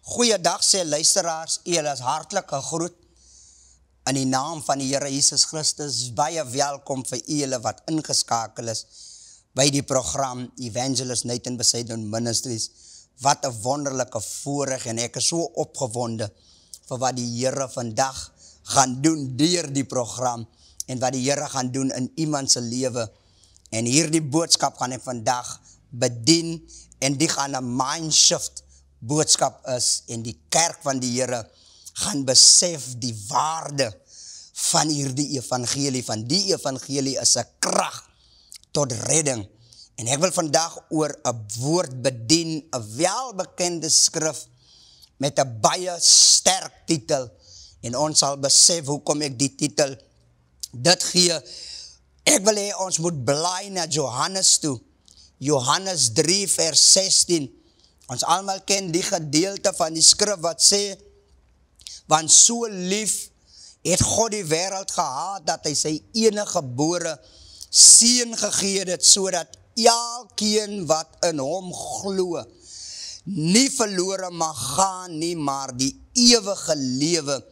Goeiedag sê luisteraars, julle is hartlik gegroet in die naam van die Here Jesus Christus. Baie welkom vir julle wat ingeskakel is by die program Evangelist Nathan Besaidon Ministries. Wat 'n wonderlike voorreg en ek is so opgewonde vir wat die Here vandag gaan doen deur die program en wat die Here gaan doen in iemand se lewe. En hierdie boodskap gaan ek vandag bedien en die gaan 'n mind shift boodskap is en die kerk van die Here gaan besef die waarde van hierdie evangelie. Van die evangelie is 'n krag tot redding. En ek wil vandag oor 'n woord bedien, 'n welbekende skrif met 'n baie sterk titel. En ons sal besef hoekom ek die titel dit gee. Ek wil hê ons moet blaai na Johannes toe. Johannes 3 vers 16. Ons almal ken die gedeelte van die skrif wat sê, want so lief het God die wêreld gehaat dat hy sy enige gebore seun gegee het, sodat elkeen wat in hom glo nie verlore mag gaan nie, maar die ewige lewe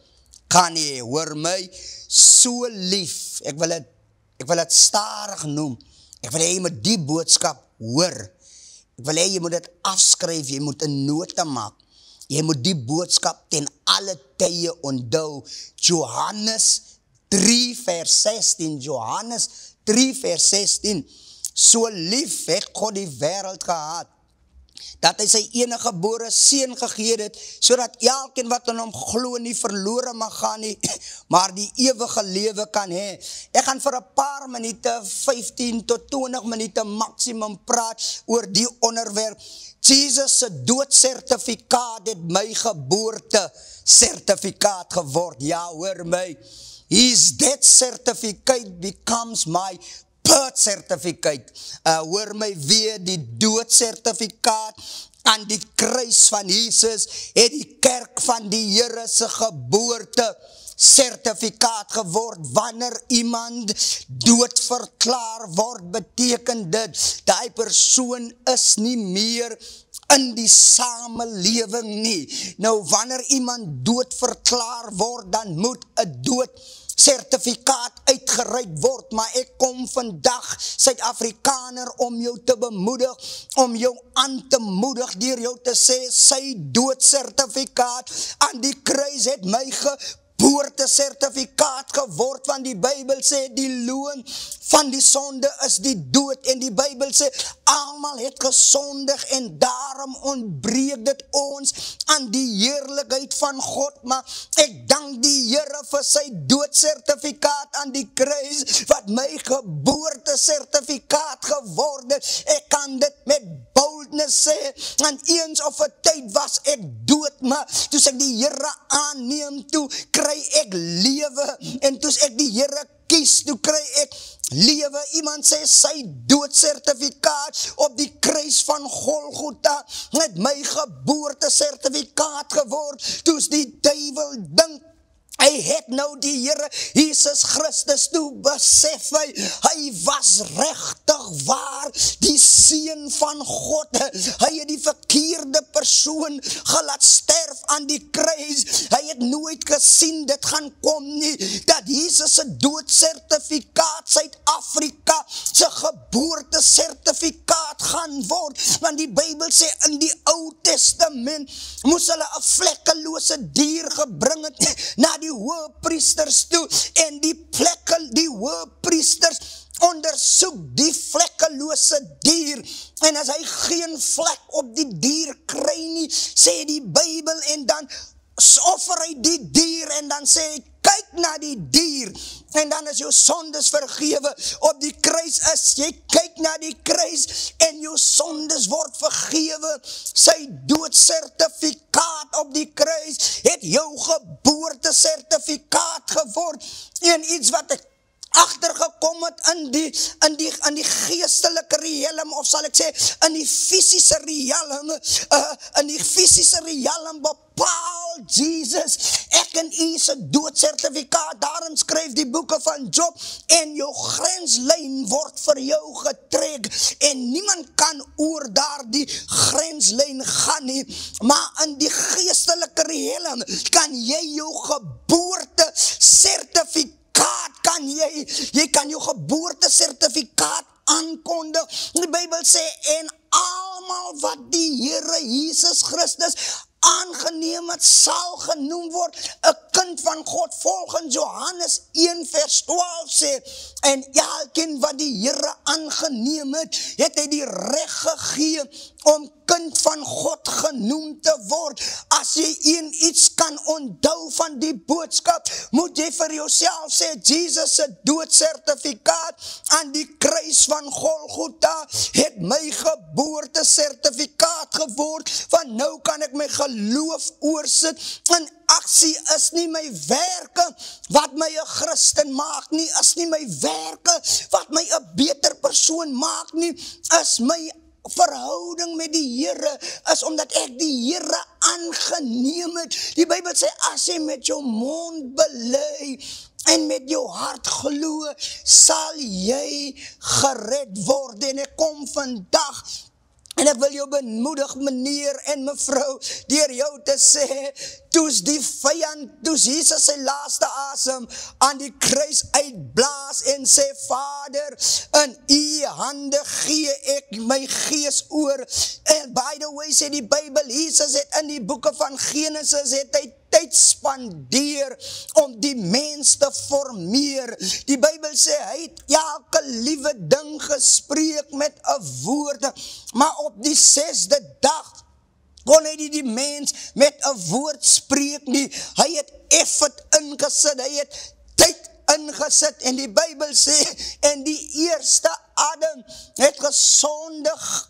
kan hê. Hoor my, so lief. Ek wil het stadig noem. Ek wil hê jy moet die boodskap hoor. Ek wil hê jy moet dit afskryf, jy moet 'n nota maak. Jy moet die boodskap ten alle tye onthou. Johannes 3 vers 16. Johannes 3 vers 16. So lief het God die wêreld gehad, dat hy sy enige gebore seun gegee het, sodat elkeen wat in hom glo nie verlore mag gaan nie, maar die ewige lewe kan hê. Ek gaan vir 'n paar minute, 15 tot 20 minute maksimum praat oor die onderwerp. Jesus se doodsertifikaat het my geboorte sertifikaat geword. Ja, hoor my. His death certificate becomes my birth certificate. Hoor my weer, die doodsertifikaat aan die kruis van Jesus het die kerk van die Here se geboorte sertifikaat geword. Wanneer iemand dood verklaar word, beteken dit daai persoon is nie meer in die samelewing nie. Nou wanneer iemand dood verklaar word, dan moet 'n dood sertifikaat uitgereik word, maar ek kom vandag Suid-Afrikaner om jou te bemoedig, om jou aan te moedig, deur jou te sê, sy doodsertifikaat aan die kruis het my geboortesertifikaat geword, want die Bybel sê die loon van die sonde is die dood, en die Bybel sê almal het gesondig en daarom ontbreek dit ons aan die heerlikheid van God. Maar ek dank die Here vir sy doodsertifikaat aan die kruis wat my geboortesertifikaat geword het. Ek kan dit met boldness sê, en eens of 'n tyd was ek dood, maar toe ek die Here aanneem, toe kry ek lewe, en toe ek die Here kies, toe kry ek lewe. Iemand sê sy doodsertifikaat op die kruis van Golgotha het my geboortesertifikaat geword. Toe's die duiwel dink hy het nou die Here Jesus Christus, toe besef hy was regtig waar die seun van God. Hy het die verkeerde persoon gelaat sterf aan die kruis. Hy het nooit gesien dit gaan kom nie, dat Jesus se doodsertifikaat Suid-Afrika se geboortesertifikaat gaan word. Want die Bybel sê in die Ou Testament moes hulle 'n vlekkelose dier gebring het na die hoëpriesters toe, en die hoëpriesters ondersoek die vlekkelose dier, en as hy geen vlek op die dier kry nie, sê die Bybel, en dan offer hy die dier, en dan sê hy, kyk na die dier, en dan is jou sondes vergewe. Op die kruis is, jy kyk na die kruis, en jou sondes word vergewe. Sy doodsertifikaat op die kruis het jou geboortesertifikaat geword. En iets wat ek agtergekom het in die geestelike riekelm, of sal ek sê, in die fisiese riekelm, bepaal Jesus, ek en u se doodsertifikaat, daarin skryf die boeke van Job, en jou grenslyn word vir jou getrek, en niemand kan oor daardie grenslyn gaan nie, maar in die geestelike realm kan jy jou geboorte sertifikaat, jy kan jou geboorte sertifikaat aankondig. Die Bybel sê, en almal wat die Here Jesus Christus aangeneem het, sal genoem word 'n kind van God, volgens Johannes 1 vers 12 sê, en elkeen wat die Here aangeneem het, het hy die reg gegee om kind van God genoem te word. As jy iets kan onthou van die boodskap, moet jy vir jouself sê, Jesus se doodsertifikaat aan die kruis van Golgotha het my geboorte sertifikaat geword, van nou kan ek my geloof oorsit in aksie. Is nie my werke wat my 'n Christen maak nie, is nie my werke wat my 'n beter persoon maak nie, is my verhouding met die Here, is omdat ek die Here aangeneem het. Die Bybel sê, as jy met jou mond bely en met jou hart glo, sal jy gered word. En ek kom vandag, en ek wil jou bemoedig, meneer en mevrou, deur jou te sê, toes die vyand, toes Jesus sy laaste asem aan die kruis uitblaas en sê, Vader, in u hande gee ek my gees oor. En by the way, sê die Bybel, Jesus het in die boeke van Genesis, het hy tyd spandeer om die mens te formeer. Die Bybel sê, hy het elke liewe ding gespreek met 'n woord, maar op die 6de dag kon hy die mens met 'n woord spreek nie. Hy het effort ingesit, hy het tyd ingesit, en die Bybel sê, en die eerste Adam het gesondig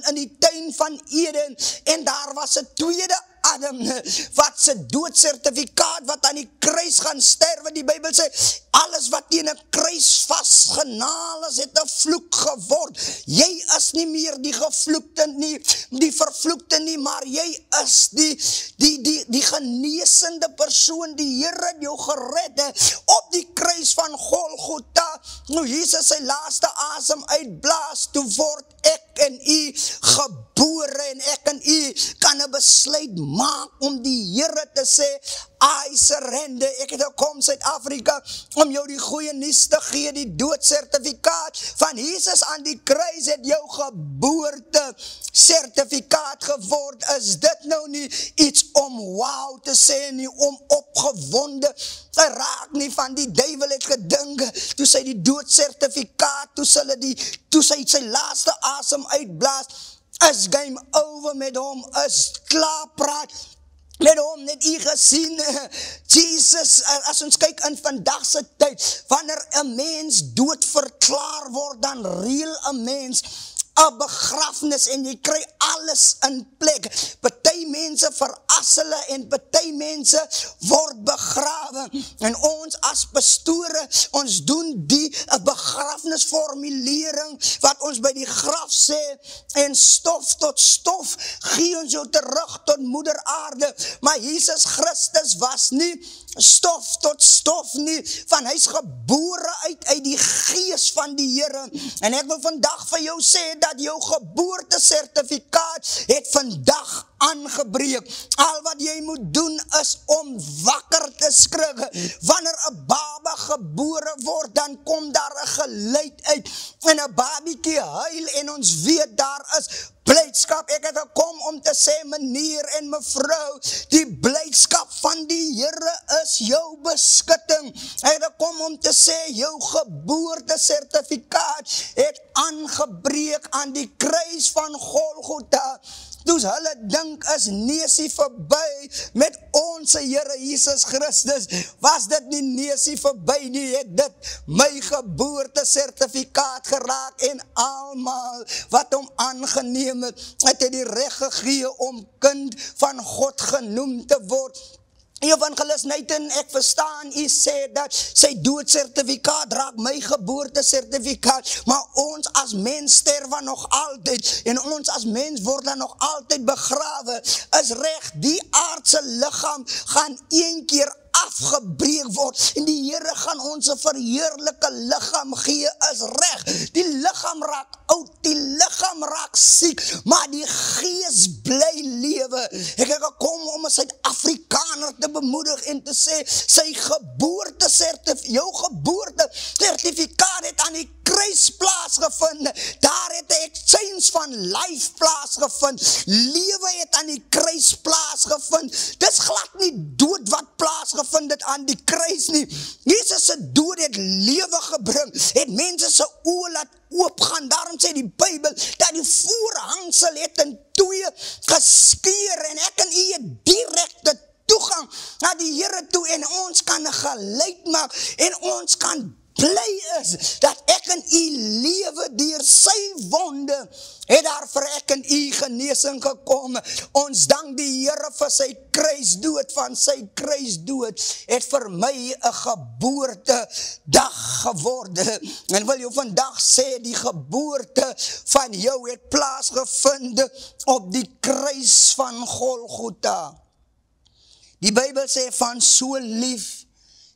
in die tuin van Eden, en daar was 'n tweede Adam, wat sy doodsertifikaat, wat aan die kruis gaan sterwe. Die Bybel sê, alles wat teen 'n kruis vasgenaal is, het 'n vloek geword. Jy is nie meer die gevloekte nie, die vervloekte nie, maar jy is die genesende persoon. Die Here het jou gered op die kruis van Golgotha. Nou Jesus sy laaste asem uitblaas, toe word ek en u gebore, en ek en u kan 'n besluit maak om die Here te sê, I surrender. Ek het gekom Suid-Afrika om jou die goeie nuus te gee, die doodsertifikaat van Jesus aan die kruis het jou geboorte sertifikaat geword. Is dit nou nie iets om wow te sê nie, om opgewonde te raak nie? Van die duiwel het gedink, toe sy die doodsertifikaat, toe sy sy laaste asem uitblaas, is game over met hom, is klaar praat met hom. Net u gesien, Jesus, as ons kyk in vandag se tyd, wanneer 'n mens dood verklaar word, dan reël 'n mens 'n begrafnis, en jy kry alles in plek. Party mense veras hulle, en party mense word begrawe, en ons as pastore, ons doen die begrafnisformulering, wat ons by die graf sê, en stof tot stof, gee ons jou terug tot moeder aarde. Maar Jesus Christus was nie stof tot stof nie, van hy's gebore uit die gees van die Here. En ek wil vandag vir jou sê, dat jou geboortesertifikaat het vandag aangebreek. Al wat jy moet doen is om wakker te skrik. Wanneer 'n baba gebore word, dan kom daar 'n geluid uit, en 'n babietjie huil, en ons weet daar is blydskap. Ek het gekom om te sê, meneer en mevrou, die blydskap van die Here is jou beskutting. Ek het gekom om te sê, jou geboortesertifikaat het aangebreek aan die kruis van Golgotha. Dus hulle dink is neusie verby met ons Here Jesus Christus. Was dit nie neusie verby nie, het dit my geboortesertifikaat geraak, en almal wat hom aangeneem het, het hy die reg gegee om kind van God genoem te word. Evangelist Nathan, ek verstaan, u sê dat sy doodsertifikaat raak my geboortesertifikaat, maar ons as mens sterwe nog altyd, en ons as mens word dan nog altyd begrawe, is reg, die aardse liggaam gaan een keer afgebreek word, en die Here gaan ons 'n verheerlike liggaam gee, is reg, die liggaam raak oud, die liggaam raak siek, maar die gees bly lewe. Ek het gekom om 'n Suid-Afrikaner te bemoedig en te sê, sy jou geboortesertifikaat het aan die kruis plaasgevind, daar het 'n exchange van life plaasgevind, lewe het aan die kruis plaasgevind, dis glad nie dood wat plaasgevind het aan die kruis nie, Jesus se dood het lewe gebring, het mense se oë laat oopgaan, daarom sê die Bybel, dat die voorhangsel het in twee geskeur, en ek en u het direkte toegang na die Here toe, en ons kan 'n geluid maak, en ons kan bly is, dat ek en u lewe deur sy wonde, het daar vir ek en u genesing gekom. Ons dank die Here vir sy kruisdood, van sy kruisdood, het vir my 'n geboortedag geword, en wil jou vandag sê, die geboorte van jou het plaasgevind op die kruis van Golgotha. Die Bybel sê, van so lief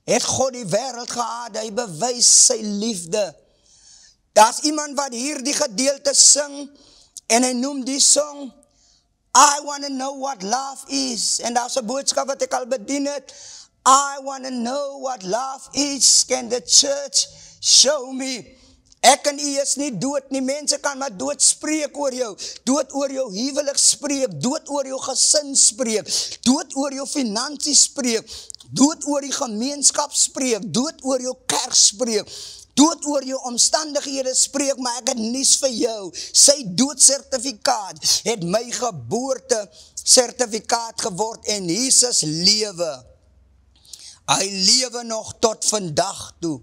het God die wêreld gehad, hy bewys sy liefde. Daar's iemand wat hier die gedeelte sing, en hy noem die song, I want to know what love is, en daar's 'n boodskap wat ek al bedien het, I want to know what love is, can the church show me? Ek en u is nie dood nie, mense kan maar dood spreek oor jou, dood oor jou huwelik spreek, dood oor jou gesin spreek, dood oor jou finansies spreek, dood oor die gemeenskap spreek, dood oor jou kerk spreek, dood oor jou omstandighede spreek, maar ek het nuus vir jou, sy doodsertifikaat het my geboortesertifikaat geword, en Jesus lewe, hy lewe nog tot vandag toe,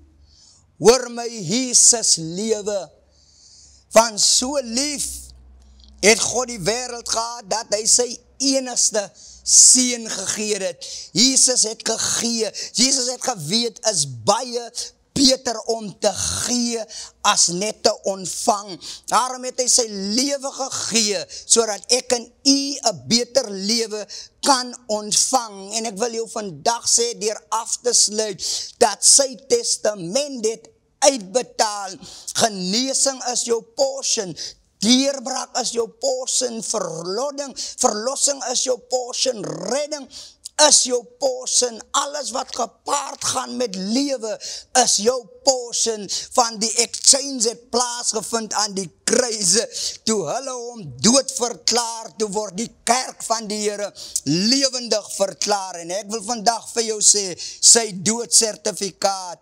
hoor my, Jesus lewe, van so lief, het God die wêreld gehad, dat hy sy enigste seun gegee het, Jesus het gegee, Jesus het geweet, is baie beter om te gee, as net te ontvang, daarom het hy sy lewe gegee, sodat ek en u 'n beter lewe kan ontvang, en ek wil jou vandag sê, deur af te sluit, dat sy testament het uitbetaal, genesing is jou portion, deurbraak is jou portion, verlossing is jou portion, redding is jou portion, alles wat gepaard gaan met lewe, is jou portion, van die exchange het plaasgevind aan die kruise, toe hulle hom dood verklaar, toe word die kerk van die Here lewendig verklaar, en ek wil vandag vir jou sê, sy doodsertifikaat,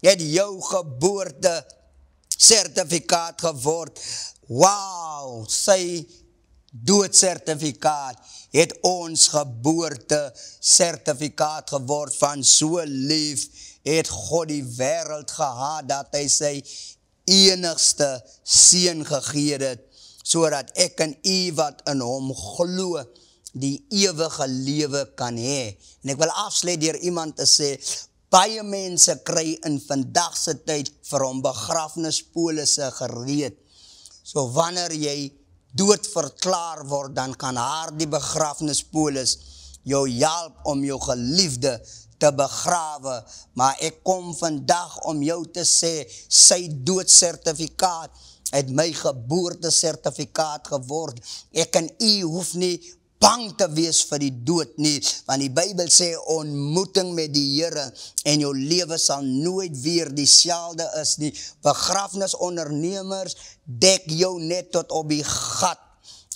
het jou geboortesertifikaat geword, wow, sy doodsertifikaat, het ons geboortesertifikaat geword, van so lief, het God die wêreld gehad, dat hy sy enigste seun gegee het, sodat ek en u wat in hom glo, die ewige lewe kan hê, en ek wil afsluit deur iemand te sê, baie mense kry in vandag se tyd vir hom begrafnispolisse gereed. So wanneer jy dood verklaar word, dan kan haar die begrafnispolis jou help om jou geliefde te begrawe. Maar ek kom vandag om jou te sê, sy doodsertifikaat het my geboortesertifikaat geword. Ek en u hoef nie bang te wees vir die dood nie, want die Bybel sê ontmoeting met die Here en jou lewe sal nooit weer dieselfde is nie. Begrafnisondernemers dek jou net tot op die gat.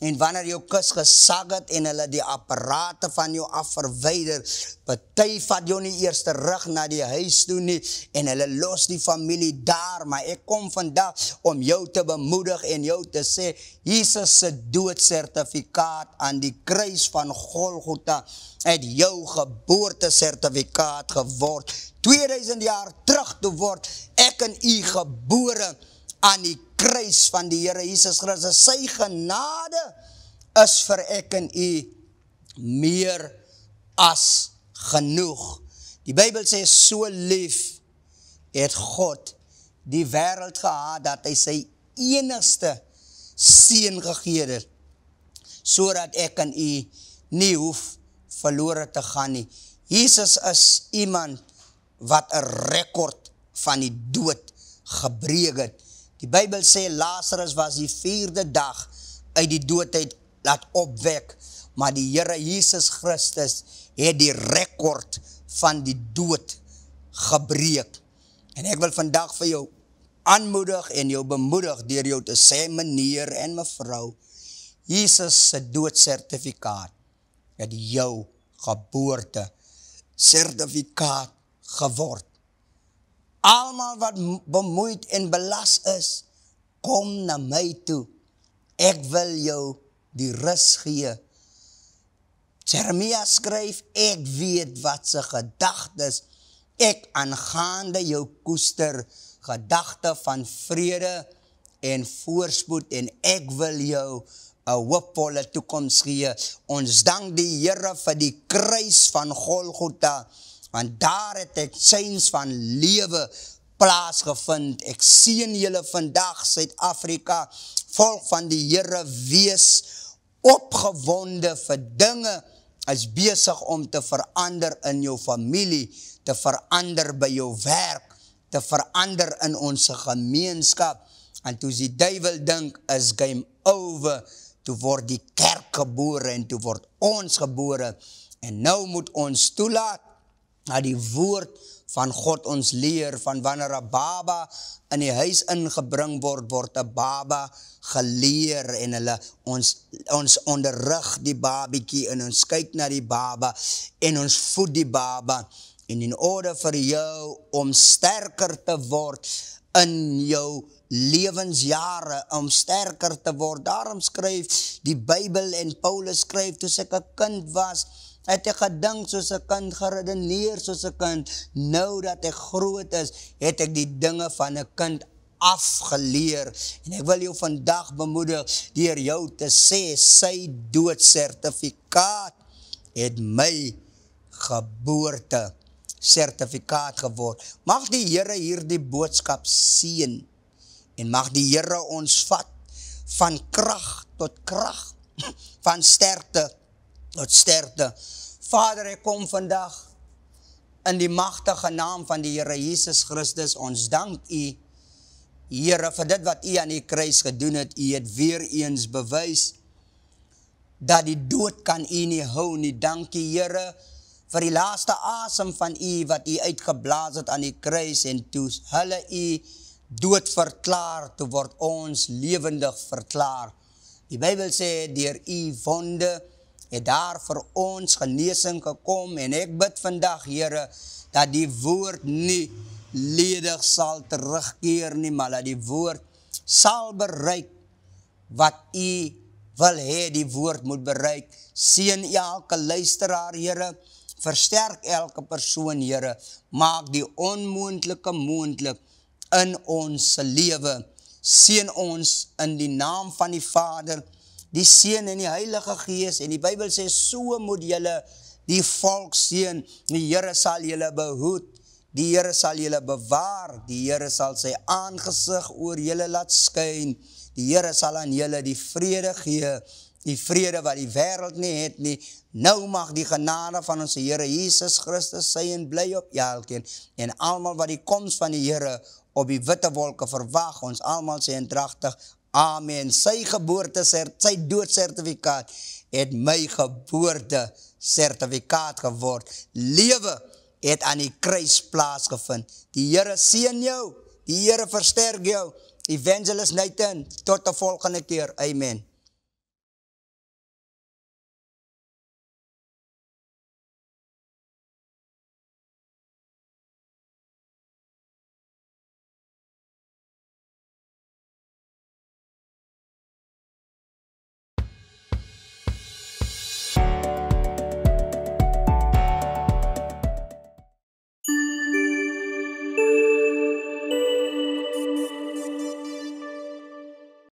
En wanneer jou kus gesag het en hulle die apparate van jou af verwyder, party vat jou nie eers terug na die huis toe nie, en hulle los die familie daar, maar ek kom vandag om jou te bemoedig en jou te sê, Jesus se doodsertifikaat aan die kruis van Golgotha het jou geboortesertifikaat geword. 2000 jaar terug te word, ek en u gebore aan die kruis van die Here Jesus Christus. Sy genade is vir ek en u meer as genoeg. Die Bybel sê, so lief het God die wêreld gehad, dat hy sy enigste seun gegee het, sodat ek en u nie hoef verlore te gaan nie. Jesus is iemand wat 'n rekord van die dood gebreek het. Die Bybel sê, Lazarus was die 4de dag uit die dood uit laat opwek, maar die Here Jesus Christus het die rekord van die dood gebreek. En ek wil vandag vir jou aanmoedig en jou bemoedig deur jou te sê, meneer en mevrou, Jesus se doodsertifikaat het jou geboorte sertifikaat geword. Almal wat bemoeid en belas is, kom na my toe. Ek wil jou die rus gee. Jeremia skryf, ek weet wat se gedagtes ek aangaande jou koester, gedagte van vrede en voorspoed, en ek wil jou 'n hoopvolle toekoms gee. Ons dank die Here vir die kruis van Golgotha, want daar het exchange van lewe plaasgevind. Ek seën julle vandag, Suid-Afrika, volk van die Here, wees opgewonde vir dinge, is besig om te verander in jou familie, te verander by jou werk, te verander in ons gemeenskap. En toe die duiwel dink, is game over, toe word die kerk gebore en toe word ons gebore. En nou moet ons toelaat dat die woord van God ons leer, van wanneer 'n baba in die huis ingebring word 'n baba geleer, en ons onderrig die babietjie, en ons kyk na die baba, en ons voed die baba, en in orde vir jou om sterker te word in jou lewensjare, om sterker te word. Daarom skryf die Bybel, en Paulus skryf, toe ek 'n kind was, het ek gedink soos 'n kind, geredeneer soos 'n kind. Nou dat ek groot is, het ek die dinge van 'n kind afgeleer. En ek wil jou vandag bemoedig deur jou te sê, sy doodsertifikaat het my geboorte sertifikaat geword. Mag die Here hierdie boodskap seën, en mag die Here ons vat van krag tot krag, van sterkte tot sterkte. Vader, ek kom vandag in die magtige naam van die Here Jesus Christus. Ons dank u, Here, vir dit wat u aan die kruis gedoen het. U het weer eens bewys dat die dood kan u nie hou nie. Dankie, Here, vir die laaste asem van u wat u uitgeblaas het aan die kruis, en toe hulle u dood verklaar, toe word ons lewendig verklaar. Die Bybel sê, deur u wonde het daar vir ons genesing gekom, en ek bid vandag, Here, dat die woord nie ledig sal terugkeer nie, maar dat die woord sal bereik wat u wil hê die woord moet bereik. Seën elke luisteraar, Here, versterk elke persoon, Here, maak die onmoontlike moontlik in ons lewe. Seën ons in die naam van die Vader, die Seun en die Heilige Gees, en die Bybel sê, so moet julle die volk seën. Die Here sal julle behoed, die Here sal julle bewaar, die Here sal sy aangesig oor julle laat skyn, die Here sal aan julle die vrede gee, die vrede wat die wêreld nie het nie. Nou mag die genade van ons Here Jesus Christus sy en bly op elkeen, en almal wat die koms van die Here op die witte wolke verwag, ons almal sê eendragtig, amen. Sy geboorte, sy doodsertifikaat het my geboorte sertifikaat geword. Lewe het aan die kruis plaasgevind. Die Here seën jou, die Here versterk jou. Evangelist Nathan, tot die volgende keer, amen.